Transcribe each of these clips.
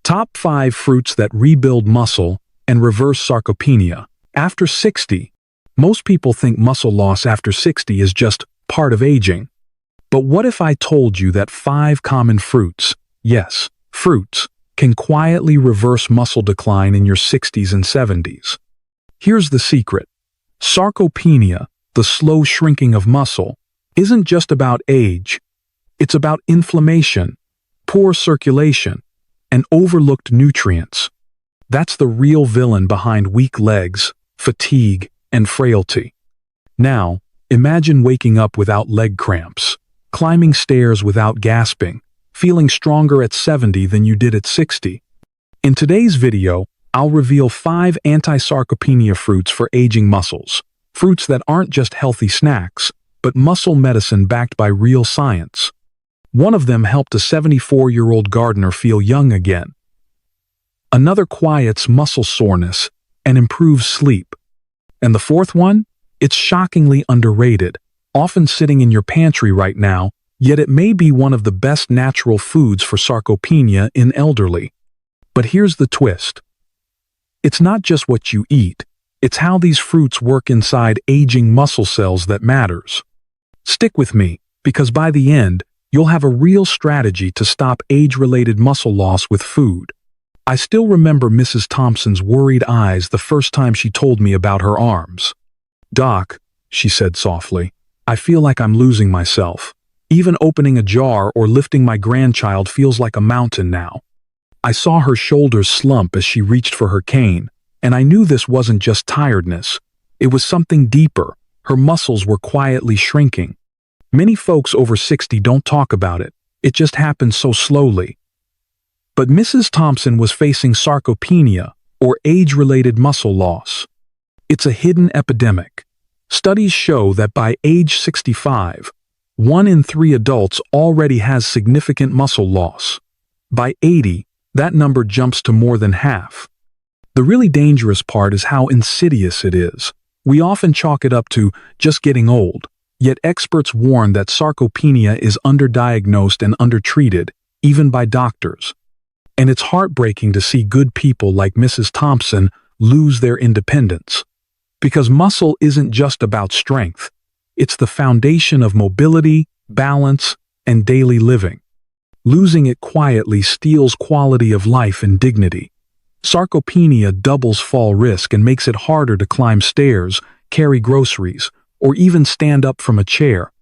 Top 5 fruits that rebuild muscle and reverse sarcopenia. After 60, most people think muscle loss after 60 is just part of aging. But what if I told you that 5 common fruits, yes, fruits, can quietly reverse muscle decline in your 60s and 70s? Here's the secret. Sarcopenia, the slow shrinking of muscle, isn't just about age. It's about inflammation, poor circulation, and overlooked nutrients. That's the real villain behind weak legs, fatigue, and frailty. Now, imagine waking up without leg cramps, climbing stairs without gasping, feeling stronger at 70 than you did at 60. In today's video, I'll reveal 5 anti-sarcopenia fruits for aging muscles. Fruits that aren't just healthy snacks, but muscle medicine backed by real science. One of them helped a 74-year-old gardener feel young again. Another quiets muscle soreness and improves sleep. And the fourth one? It's shockingly underrated, often sitting in your pantry right now, yet it may be one of the best natural foods for sarcopenia in elderly. But here's the twist. It's not just what you eat, it's how these fruits work inside aging muscle cells that matters. Stick with me, because by the end, you'll have a real strategy to stop age-related muscle loss with food. I still remember Mrs. Thompson's worried eyes the first time she told me about her arms. "Doc," she said softly, "I feel like I'm losing myself. Even opening a jar or lifting my grandchild feels like a mountain now." I saw her shoulders slump as she reached for her cane, and I knew this wasn't just tiredness. It was something deeper. Her muscles were quietly shrinking. Many folks over 60 don't talk about it. It just happens so slowly. But Mrs. Thompson was facing sarcopenia, or age-related muscle loss. It's a hidden epidemic. Studies show that by age 65, 1 in 3 adults already has significant muscle loss. By 80, that number jumps to more than half. The really dangerous part is how insidious it is. We often chalk it up to just getting old, yet experts warn that sarcopenia is underdiagnosed and undertreated, even by doctors. And it's heartbreaking to see good people like Mrs. Thompson lose their independence. Because muscle isn't just about strength. It's the foundation of mobility, balance, and daily living. Losing it quietly steals quality of life and dignity. Sarcopenia doubles fall risk and makes it harder to climb stairs, carry groceries, or even stand up from a chair.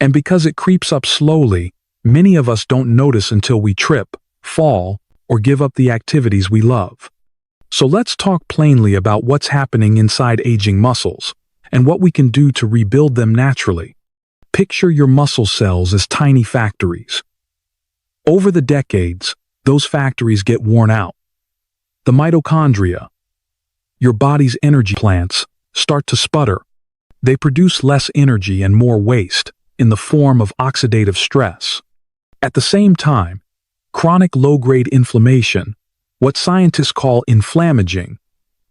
And because it creeps up slowly, many of us don't notice until we trip, fall, or give up the activities we love. So let's talk plainly about what's happening inside aging muscles, and what we can do to rebuild them naturally. Picture your muscle cells as tiny factories. Over the decades, those factories get worn out. The mitochondria, your body's energy plants, start to sputter. They produce less energy and more waste, in the form of oxidative stress. At the same time, chronic low-grade inflammation, what scientists call inflammaging,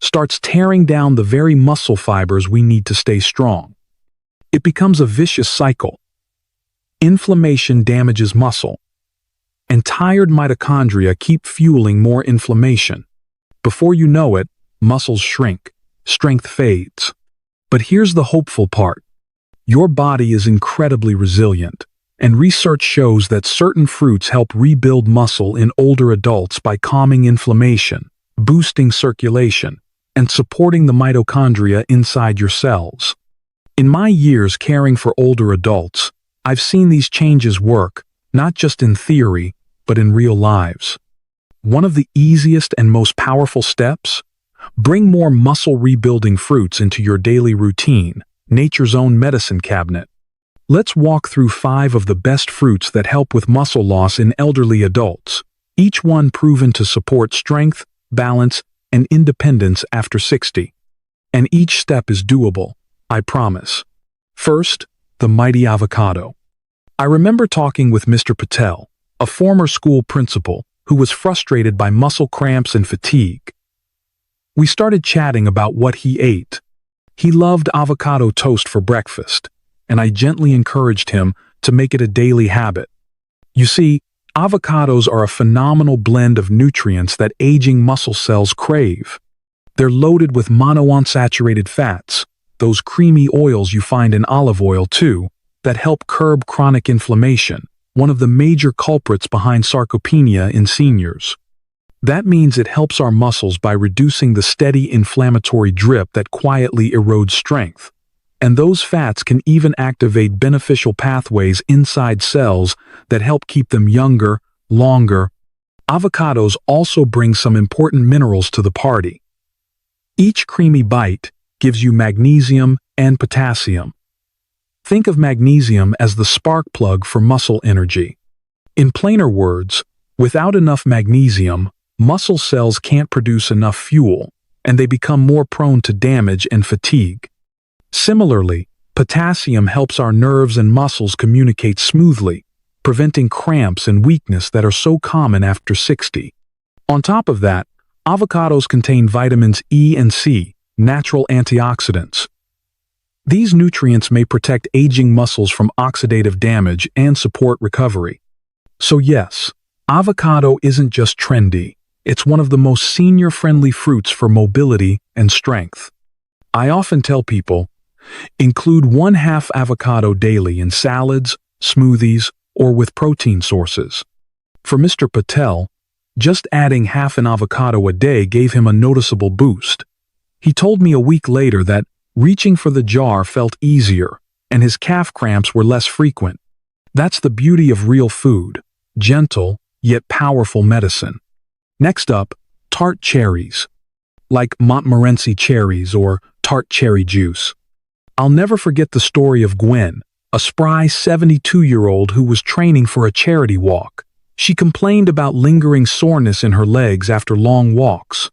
starts tearing down the very muscle fibers we need to stay strong. It becomes a vicious cycle. Inflammation damages muscle, and tired mitochondria keep fueling more inflammation. Before you know it, muscles shrink, strength fades. But here's the hopeful part. Your body is incredibly resilient, and research shows that certain fruits help rebuild muscle in older adults by calming inflammation, boosting circulation, and supporting the mitochondria inside your cells. In my years caring for older adults, I've seen these changes work, not just in theory, but in real lives. One of the easiest and most powerful steps? Bring more muscle-rebuilding fruits into your daily routine, nature's own medicine cabinet. Let's walk through 5 of the best fruits that help with muscle loss in elderly adults, each one proven to support strength, balance, and independence after 60. And each step is doable, I promise. First, the mighty avocado. I remember talking with Mr. Patel, a former school principal who was frustrated by muscle cramps and fatigue. We started chatting about what he ate. He loved avocado toast for breakfast, and I gently encouraged him to make it a daily habit. You see, Avocados are a phenomenal blend of nutrients that aging muscle cells crave. They're loaded with monounsaturated fats, those creamy oils you find in olive oil too, that help curb chronic inflammation, one of the major culprits behind sarcopenia in seniors. That means it helps our muscles by reducing the steady inflammatory drip that quietly erodes strength. And those fats can even activate beneficial pathways inside cells that help keep them younger, longer. Avocados also bring some important minerals to the party. Each creamy bite gives you magnesium and potassium. Think of magnesium as the spark plug for muscle energy. In plainer words, without enough magnesium, muscle cells can't produce enough fuel, and they become more prone to damage and fatigue. Similarly, potassium helps our nerves and muscles communicate smoothly, preventing cramps and weakness that are so common after 60. On top of that, avocados contain vitamins E and C, natural antioxidants. These nutrients may protect aging muscles from oxidative damage and support recovery. So yes, avocado isn't just trendy, it's one of the most senior-friendly fruits for mobility and strength. I often tell people, include 1/2 avocado daily in salads, smoothies, or with protein sources. For Mr. Patel, just adding half an avocado a day gave him a noticeable boost. He told me a week later that reaching for the jar felt easier, and his calf cramps were less frequent. That's the beauty of real food, gentle yet powerful medicine. Next up, Tart cherries, like Montmorency cherries or Tart cherry juice. I'll never forget the story of Gwen, a spry 72-year-old who was training for a charity walk. She complained about lingering soreness in her legs after long walks.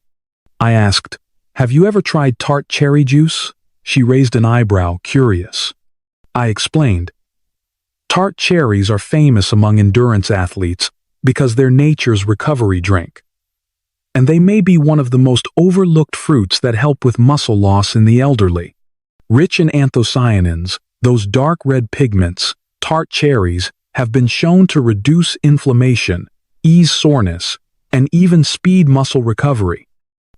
I asked, "Have you ever tried Tart cherry juice?" She raised an eyebrow, curious. I explained, Tart cherries are famous among endurance athletes because they're nature's recovery drink. And they may be one of the most overlooked fruits that help with muscle loss in the elderly. Rich in anthocyanins, those dark red pigments, tart cherries have been shown to reduce inflammation, ease soreness, and even speed muscle recovery.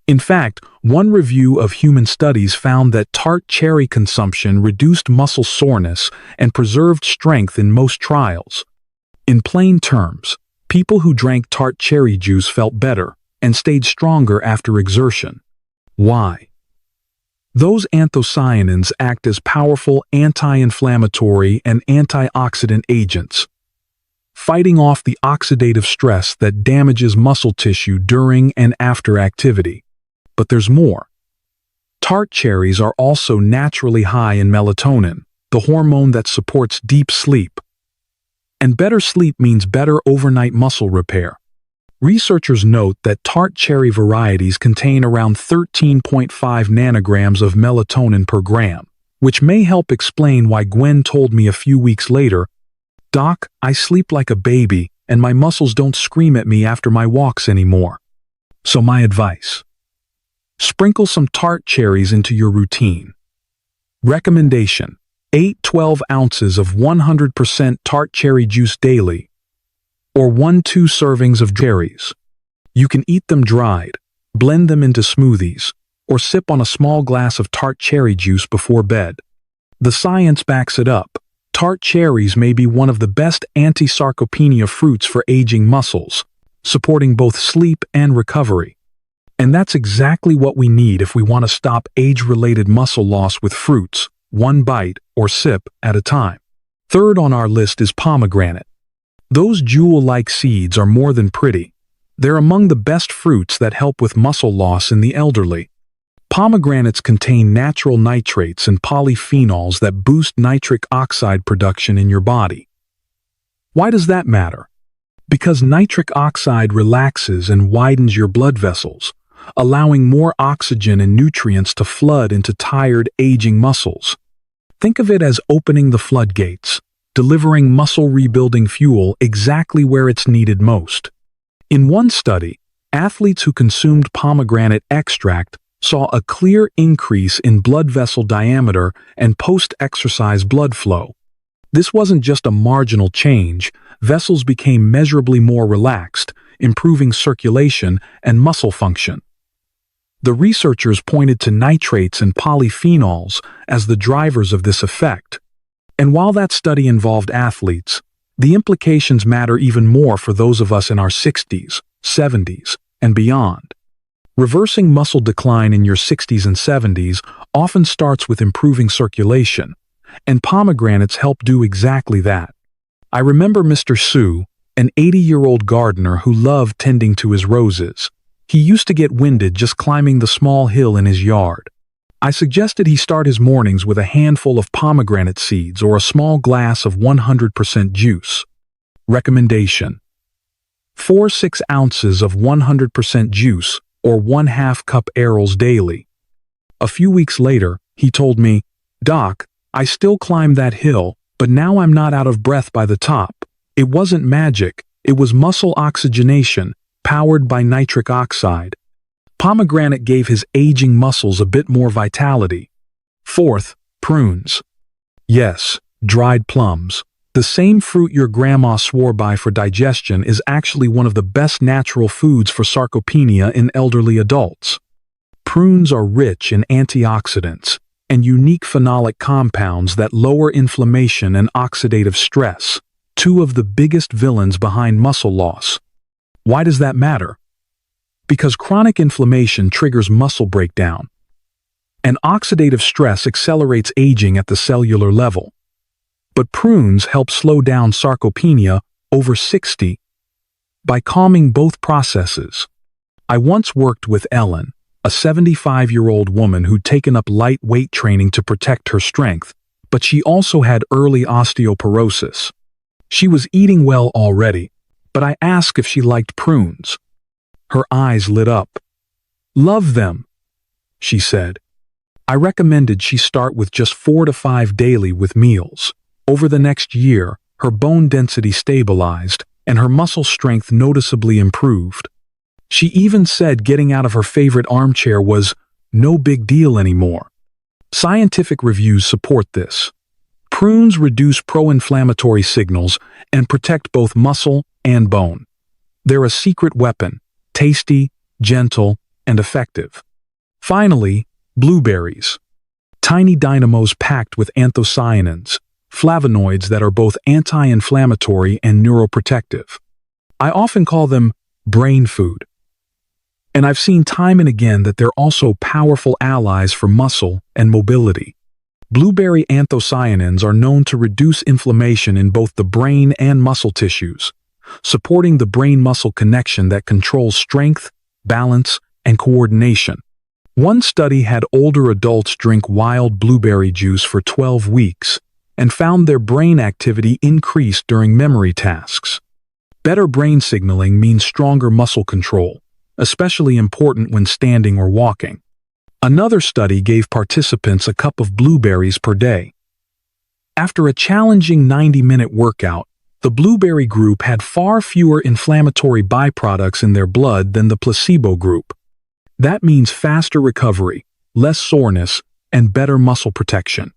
In fact, one review of human studies found that tart cherry consumption reduced muscle soreness and preserved strength in most trials. In plain terms, people who drank tart cherry juice felt better and stayed stronger after exertion. Why? Those anthocyanins act as powerful anti-inflammatory and antioxidant agents, fighting off the oxidative stress that damages muscle tissue during and after activity. But there's more. Tart cherries are also naturally high in melatonin, the hormone that supports deep sleep. And better sleep means better overnight muscle repair. Researchers note that tart cherry varieties contain around 13.5 nanograms of melatonin per gram, which may help explain why Gwen told me a few weeks later, "Doc, I sleep like a baby, and my muscles don't scream at me after my walks anymore." So my advice: sprinkle some tart cherries into your routine. Recommendation: 8-12 ounces of 100% tart cherry juice daily, or 1-2 servings of cherries. You can eat them dried, blend them into smoothies, or sip on a small glass of tart cherry juice before bed. The science backs it up. Tart cherries may be one of the best anti-sarcopenia fruits for aging muscles, supporting both sleep and recovery. And that's exactly what we need if we want to stop age-related muscle loss with fruits, one bite or sip at a time. Third on our list is pomegranate. Those jewel-like seeds are more than pretty. They're among the best fruits that help with muscle loss in the elderly. Pomegranates contain natural nitrates and polyphenols that boost nitric oxide production in your body. Why does that matter? Because nitric oxide relaxes and widens your blood vessels, allowing more oxygen and nutrients to flood into tired, aging muscles. Think of it as opening the floodgates, delivering muscle-rebuilding fuel exactly where it's needed most. In one study, athletes who consumed pomegranate extract saw a clear increase in blood vessel diameter and post-exercise blood flow. This wasn't just a marginal change, vessels became measurably more relaxed, improving circulation and muscle function. The researchers pointed to nitrates and polyphenols as the drivers of this effect. And while that study involved athletes, the implications matter even more for those of us in our 60s, 70s, and beyond. Reversing muscle decline in your 60s and 70s often starts with improving circulation, and pomegranates help do exactly that. I remember Mr. Su, an 80-year-old gardener who loved tending to his roses. He used to get winded just climbing the small hill in his yard. I suggested he start his mornings with a handful of pomegranate seeds or a small glass of 100% juice. Recommendation: 4-6 ounces of 100% juice or 1/2 cup arils daily. A few weeks later, he told me, "Doc, I still climb that hill, but now I'm not out of breath by the top. It wasn't magic, it was muscle oxygenation, powered by nitric oxide." Pomegranate gave his aging muscles a bit more vitality. Fourth, prunes. Yes, dried plums. The same fruit your grandma swore by for digestion is actually one of the best natural foods for sarcopenia in elderly adults. Prunes are rich in antioxidants and unique phenolic compounds that lower inflammation and oxidative stress, two of the biggest villains behind muscle loss. Why does that matter? Because chronic inflammation triggers muscle breakdown, and oxidative stress accelerates aging at the cellular level. But prunes help slow down sarcopenia over 60 by calming both processes. I once worked with Ellen, a 75-year-old woman who'd taken up light weight training to protect her strength, but she also had early osteoporosis. She was eating well already, but I asked if she liked prunes. Her eyes lit up. "Love them," she said. I recommended she start with just 4 to 5 daily with meals. Over the next year, her bone density stabilized and her muscle strength noticeably improved. She even said getting out of her favorite armchair was no big deal anymore. Scientific reviews support this. Prunes reduce pro-inflammatory signals and protect both muscle and bone. They're a secret weapon, tasty, gentle, and effective. Finally, blueberries. Tiny dynamos packed with anthocyanins, flavonoids that are both anti-inflammatory and neuroprotective. I often call them brain food. And I've seen time and again that they're also powerful allies for muscle and mobility. Blueberry anthocyanins are known to reduce inflammation in both the brain and muscle tissues, supporting the brain-muscle connection that controls strength, balance, and coordination. One study had older adults drink wild blueberry juice for 12 weeks and found their brain activity increased during memory tasks. Better brain signaling means stronger muscle control, especially important when standing or walking. Another study gave participants a cup of blueberries per day. After a challenging 90-minute workout, the blueberry group had far fewer inflammatory byproducts in their blood than the placebo group. That means faster recovery, less soreness, and better muscle protection.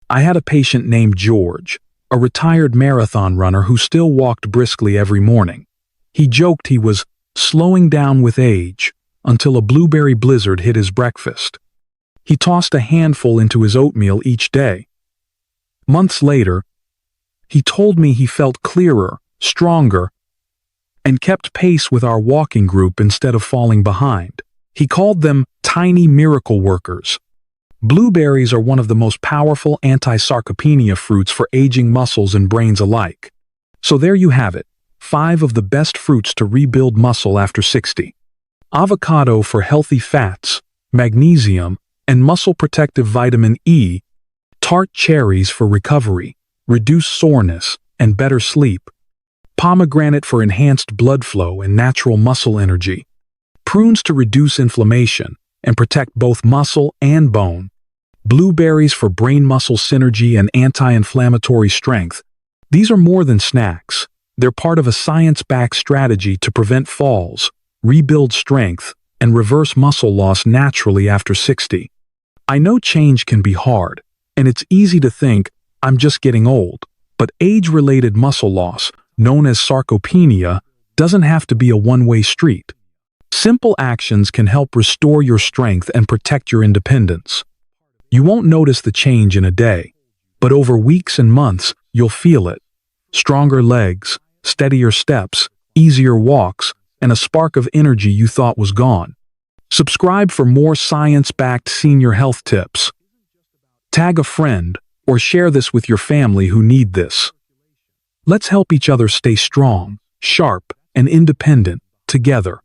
I had a patient named George, a retired marathon runner who still walked briskly every morning. He joked he was slowing down with age until a blueberry blizzard hit his breakfast. He tossed a handful into his oatmeal each day. Months later, he told me he felt clearer, stronger, and kept pace with our walking group instead of falling behind. He called them tiny miracle workers. Blueberries are one of the most powerful anti-sarcopenia fruits for aging muscles and brains alike. So there you have it, 5 of the best fruits to rebuild muscle after 60. Avocado for healthy fats, magnesium, and muscle-protective vitamin E. Tart cherries for recovery, reduced soreness, and better sleep. Pomegranate for enhanced blood flow and natural muscle energy. Prunes to reduce inflammation and protect both muscle and bone. Blueberries for brain-muscle synergy and anti-inflammatory strength. These are more than snacks. They're part of a science-backed strategy to prevent falls, rebuild strength, and reverse muscle loss naturally after 60. I know change can be hard, and it's easy to think, I'm just getting old, but age-related muscle loss, known as sarcopenia, doesn't have to be a one-way street. Simple actions can help restore your strength and protect your independence. You won't notice the change in a day, but over weeks and months, you'll feel it. Stronger legs, steadier steps, easier walks, and a spark of energy you thought was gone. Subscribe for more science-backed senior health tips. Tag a friend or share this with your family who need this. Let's help each other stay strong, sharp, and independent together.